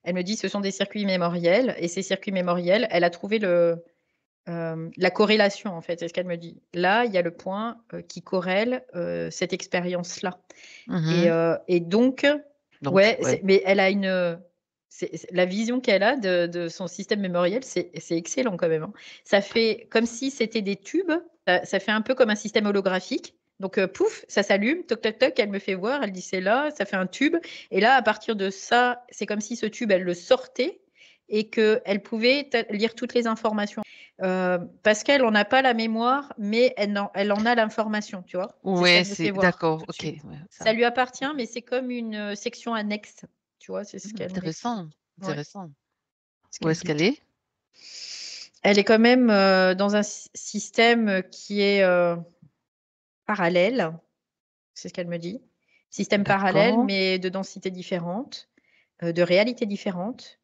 Elle me dit: «Ce sont des circuits mémoriels» et ces circuits mémoriels, elle a trouvé la corrélation, en fait, c'est ce qu'elle me dit. Là, il y a le point, qui corrèle, cette expérience-là et donc Donc ouais, ouais. mais elle a c'est la vision qu'elle a de son système mémoriel, c'est excellent quand même, hein. Ça fait comme si c'était des tubes, ça fait un peu comme un système holographique. Donc pouf, ça s'allume, toc toc toc, elle me fait voir, elle dit: «C'est là», ça fait un tube et là, à partir de ça, c'est comme si ce tube, elle le sortait et qu'elle pouvait lire toutes les informations. Parce qu'elle en a pas la mémoire, mais elle en a l'information, tu vois? C'est ce Ouais, qu'elle me fait c'est voir d'accord, tout de OK, suite. ouais, Ça ça lui appartient, mais c'est comme une, section annexe, tu vois? C'est ce qu'elle m'explique. intéressant, Ouais, intéressant. ce Où qu'elle est-ce dit. qu'elle est? Elle est quand même, dans un système, qui est, parallèle, c'est ce qu'elle me dit. Système parallèle, D'accord. mais de densités différentes, de réalités différentes,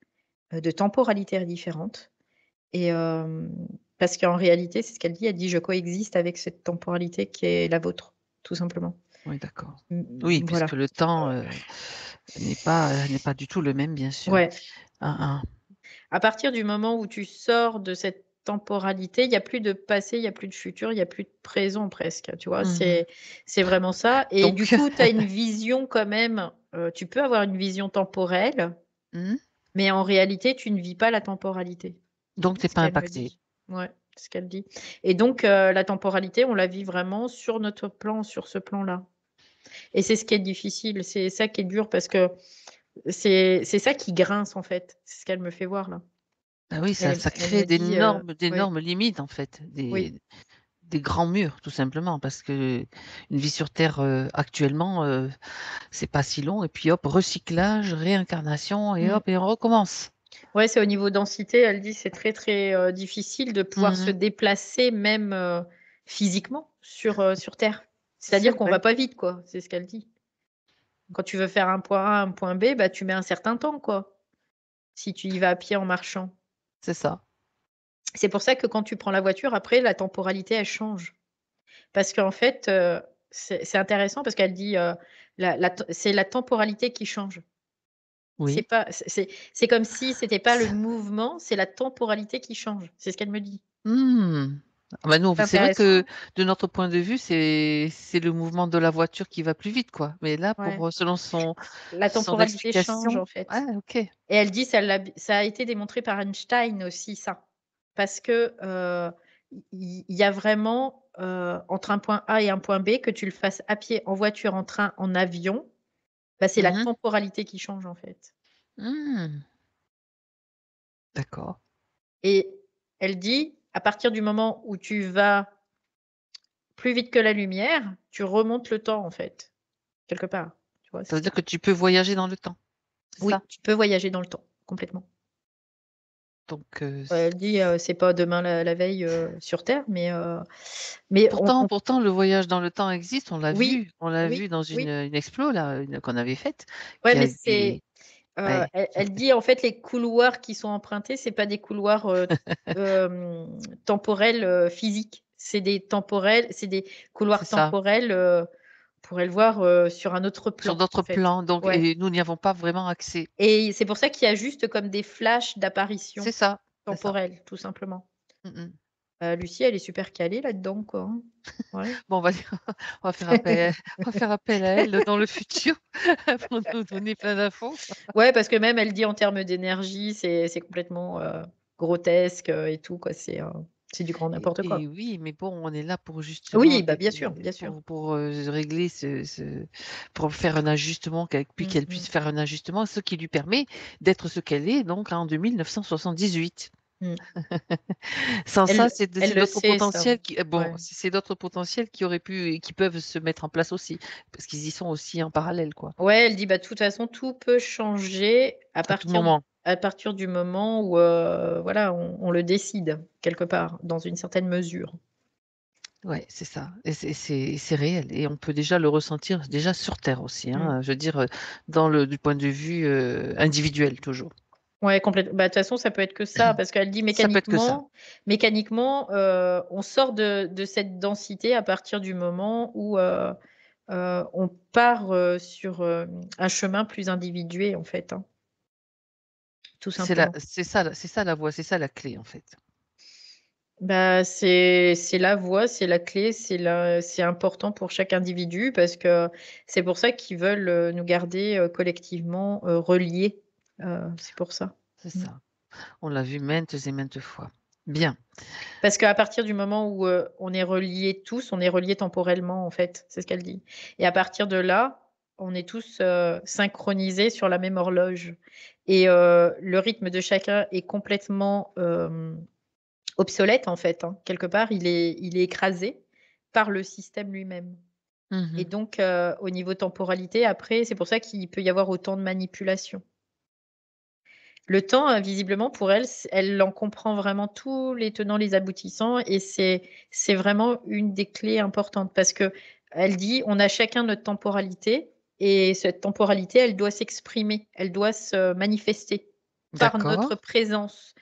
de temporalités différentes et parce qu'en réalité, c'est ce qu'elle dit, elle dit: «Je coexiste avec cette temporalité qui est la vôtre», tout simplement. Oui, d'accord. Oui, Voilà. puisque le temps, n'est pas du tout le même, bien sûr. Ouais. Hein, hein. À partir du moment où tu sors de cette temporalité, il y a plus de passé, il y a plus de futur, il y a plus de présent presque, tu vois? Mmh. C'est vraiment ça et du Donc coup, tu as une vision quand même, tu peux avoir une vision temporelle, mmh, mais en réalité, tu ne vis pas la temporalité. donc tu es C'est ce pas qu'elle me impacté. dit. Ouais, c'est ce qu'elle dit et donc la temporalité, on la vit vraiment sur notre plan, sur ce plan-là et c'est ce qui est difficile, c'est ça qui est dur parce que c'est ça qui grince, en fait. C'est ce qu'elle me fait voir là. Bah oui, ça Elle crée me dit, ouais, d'énormes limites, en fait, oui. des grands murs, tout simplement, parce que une vie sur terre, actuellement, c'est pas si long et puis hop, recyclage, réincarnation et Mmh. hop et on recommence. Ouais, c'est au niveau densité, elle dit: «C'est très, très, difficile de pouvoir se Mmh. déplacer même, physiquement sur terre». C'est C'est-à-dire qu'on vrai, va pas vite, quoi, c'est ce qu'elle dit. Quand tu veux faire un point A, un point B, bah, tu mets un certain temps, quoi, si tu y vas à pied en marchant. c'est ça. C'est pour ça que quand tu prends la voiture, après, la temporalité, elle change. Parce qu'en fait, c'est intéressant parce qu'elle dit, c'est la temporalité qui change. C'est Oui. pas c'est comme si c'était pas le mouvement, c'est la temporalité qui change. C'est ce qu'elle me dit. Mmh. Ah bah, nous, C'est c'est vrai intéressant, que hein? de notre point de vue, c'est le mouvement de la voiture qui va plus vite, quoi. Mais là, Ouais. selon La son temporalité change, explication, en ah fait OK. et elle dit ça a été démontré par Einstein aussi ça. Parce que, il y a vraiment, entre un point A et un point B, que tu le fasses à pied, en voiture, en train, en avion, bah, c'est la Mmh mh. temporalité qui change, en fait Mmh. D'accord. et elle dit: «À partir du moment où tu vas plus vite que la lumière, tu remontes le temps, en fait, quelque part». Tu vois? C'est Ça ce veut dire qu'elle que tu peux voyager dans le temps, c'est Oui, ça? tu peux voyager dans le temps, complètement. Donc Elle dit, c'est pas demain la veille, sur terre, mais on pourtant le voyage dans le temps existe, oui, on l'a vu oui, dans oui. une explo là, qu'on avait faite, Ouais, qui mais avait ouais, elle dit, en fait, les couloirs qui sont empruntés, c'est pas des couloirs, temporels, physiques. C'est des c'est couloirs ça, temporels, on pourrait le voir, sur un autre sur plan, en d'autres fait. plans donc Ouais et nous n'y avons pas vraiment accès. et c'est pour ça qu'il y a juste comme des flashs C'est d'apparitions ça, c'est ça. temporelles, tout simplement. Mmh mh. Lucie, elle est super calée là-dedans, quoi, hein. Ouais. Bon, on va dire on va faire appel on va faire appel à elle dans le futur pour nous donner plein d'infos. Ouais, parce que même elle dit en termes d'énergie, c'est complètement, grotesque, et tout quoi, c'est du grand n'importe Et quoi. oui, mais bon, on est là pour justement Oui, bah, bien sûr, bien sûr. régler pour faire un ajustement puis Mmh qu'elle mh. puisse faire un ajustement, ce qui lui permet d'être ce qu'elle est donc en 2978. Mmh. Sans ça, Elle c'est le d'autres sait ça. potentiels qui bon, Ouais. c'est d'autres potentiels qui auraient pu et qui peuvent se mettre en place aussi, parce qu'ils y sont aussi en parallèle, quoi, Ouais, elle dit: «Bah, de toute façon, tout peut changer à tout moment. à partir du moment où, voilà, on le décide quelque part, dans une certaine mesure». Ouais, c'est ça et c'est réel et on peut déjà le ressentir déjà sur terre aussi, Mmh. hein, je veux dire, du point de vue, individuel toujours. Ouais, bah, de toute façon, ça peut être que ça, parce qu'elle dit Ça peut être que ça. mécaniquement, on sort de cette densité à partir du moment où, on part, sur, un chemin plus individué, en fait, hein. tout simplement. C'est ça la voie, c'est ça la clé en fait. Bah, c'est la voie, c'est la clé, c'est important pour chaque individu parce que c'est pour ça qu'ils veulent, nous garder, collectivement, reliés, c'est pour ça. C'est Mmh. ça. On l'a vu maintes et maintes fois. Bien. Parce qu'à partir du moment où, on est reliés tous, on est reliés temporellement, en fait, c'est ce qu'elle dit et à partir de là, on est tous, synchronisés sur la même horloge et le rythme de chacun est complètement, obsolète, en fait, hein. Quelque part, il est écrasé par le système lui-même et Mmh. donc au niveau temporalité, après, c'est pour ça qu'il peut y avoir autant de manipulation. Le temps, visiblement pour elle, elle en comprend vraiment tous les tenants, les aboutissants et c'est vraiment une des clés importantes parce que elle dit: «On a chacun notre temporalité et cette temporalité, elle doit s'exprimer, elle doit se manifester par D'accord. notre présence»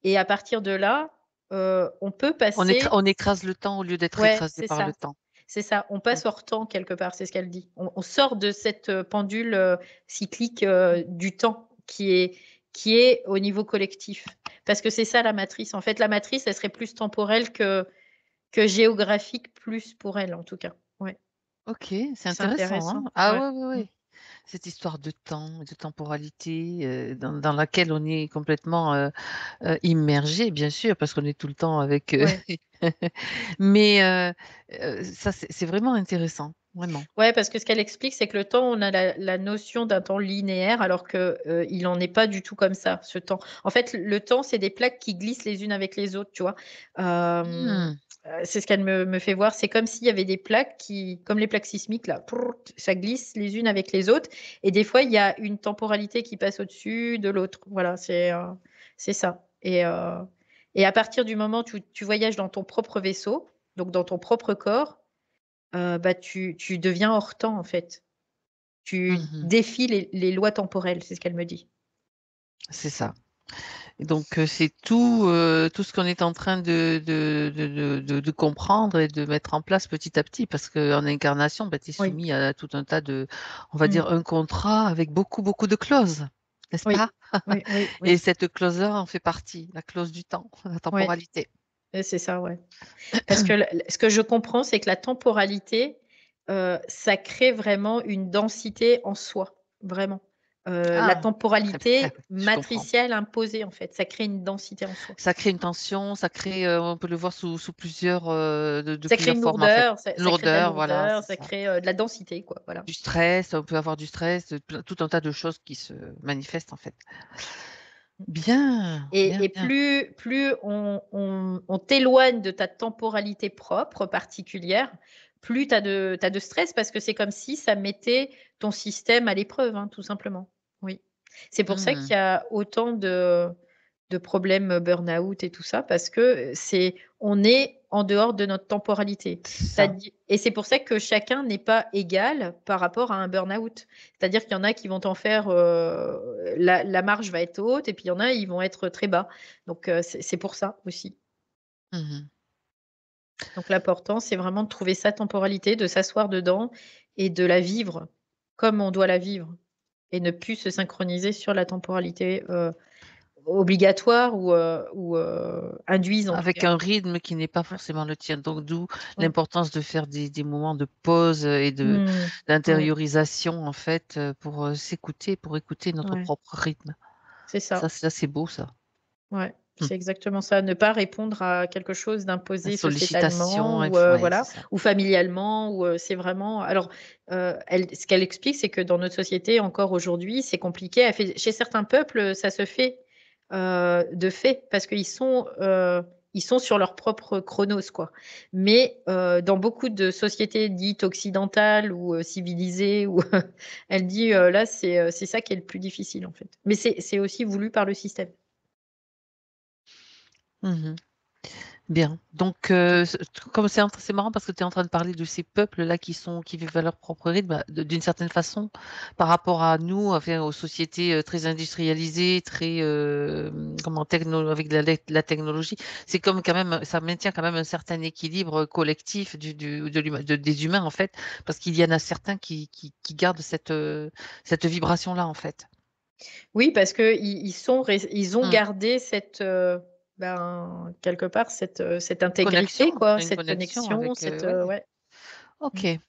et à partir de là, on peut passer On écrase le temps au lieu d'être ouais, écrasé par le temps. c'est ça, on Mmh. passe hors temps quelque part, c'est ce qu'elle dit. On sort de cette, pendule, cyclique, du temps qui est au niveau collectif. Parce que c'est ça la matrice. En fait, la matrice, elle serait plus temporelle que géographique plus pour elle, en tout cas. Ouais, OK, c'est c'est intéressant, hein. intéressant. Ah Ouais. ouais, ouais, Mmh. ouais. Cette histoire de temps, de temporalité, dans laquelle on est complètement, immergé, bien sûr, parce qu'on est tout le temps avec, Ouais. mais ça, c'est vraiment intéressant, vraiment. Ouais, parce que ce qu'elle explique, c'est que le temps, on a la notion d'un temps linéaire alors que, il en est pas du tout comme ça, ce temps. En fait, le temps, c'est des plaques qui glissent les unes avec les autres, tu vois? Mmh. C'est ce qu'elle me fait voir. C'est comme s'il y avait des plaques qui comme les plaques sismiques là, prrrt, ça glisse les unes avec les autres et des fois, il y a une temporalité qui passe au-dessus de l'autre. Voilà, c'est ça et à partir du moment où tu voyages dans ton propre vaisseau, donc dans ton propre corps, bah, tu deviens hors temps, en fait. Tu Mmh. défies les lois temporelles, c'est ce qu'elle me dit. C'est ça. Et donc, c'est tout, tout ce qu'on est en train de comprendre et de mettre en place petit à petit parce qu'en incarnation, bah, tu es Oui. soumis à tout un tas de on va Mmh. dire un contrat avec beaucoup, beaucoup de clauses, n'est-ce pas? Oui. Oui, oui, Et oui. cette clause-là en fait partie, la clause du temps, la Ouais, temporalité. c'est ça, ouais. Parce que ce que je comprends, c'est que la temporalité, ça crée vraiment une densité en soi, vraiment. La Ah! Très bien, temporalité je comprends. matricielle imposée, en fait, ça crée une densité en soi. Ça crée une tension, ça crée, on peut le voir sous plusieurs, de Ça crée plusieurs une formes, en fait. lourdeur, ça crée de la Lourdeur, voilà, lourdeur, c'est ça ça. crée, de la densité, quoi, voilà. Du stress, on peut avoir du stress, tout un tas de choses qui se manifestent, en fait. Bien, bien, Et bien. plus on t'éloigne de ta temporalité propre, particulière, plus tu as de stress parce que c'est comme si ça mettait ton système à l'épreuve, hein, tout simplement. Oui. C'est pour ça Mmh. qu'il y a autant de problèmes, burn-out et tout ça parce que, on est en dehors de notre temporalité. C'est ça. C'est-à-dire et c'est pour ça que chacun n'est pas égal par rapport à un burn-out. C'est-à-dire qu'il y en a qui vont t'en faire, la marge va être haute et puis il y en a, ils vont être très bas. Donc c'est pour ça aussi. Mmh. Donc l'important, c'est vraiment de trouver sa temporalité, de s'asseoir dedans et de la vivre comme on doit la vivre et ne plus se synchroniser sur la temporalité, obligatoire ou induise en tout Avec cas. un rythme qui n'est pas Ouais, forcément le tien, donc d'où ouais. l'importance de faire des moments de pause, et Mmh. Ouais, d'intériorisation, en fait, pour, s'écouter, pour écouter notre ouais, propre rythme. c'est ça. Ça, c'est beau ça. Ouais, Mmh. c'est exactement ça. Ne pas répondre à quelque chose La d'imposé sollicitation, sociétalement ou ouais, c'est voilà, ça. ou familialement ou c'est vraiment alors, elle ce qu'elle explique, c'est que dans notre société encore aujourd'hui, c'est compliqué. Elle fait chez certains peuples, ça se fait, de fait parce ils sont sur leur propre chronos, quoi. Mais, dans beaucoup de sociétés dites occidentales ou, civilisées ou elle dit, là, c'est ça qui est le plus difficile, en fait. Mais c'est aussi voulu par le système. Mmh. Bien, donc comme c'est marrant parce que tu es en train de parler de ces peuples-là qui vivent à leur propre rythme, bah, d'une certaine façon, par rapport à nous, enfin aux sociétés, très industrialisées, très, comment avec la technologie, c'est comme quand même ça maintient quand même un certain équilibre, collectif des humains, en fait, parce qu'il y en a certains qui gardent cette vibration-là, en fait. Oui, parce ils ont Mmh. gardé quelque part cette intégrité, Connexion, quoi, une cette connexion connexion, avec, ouais. ouais. OK. Mmh.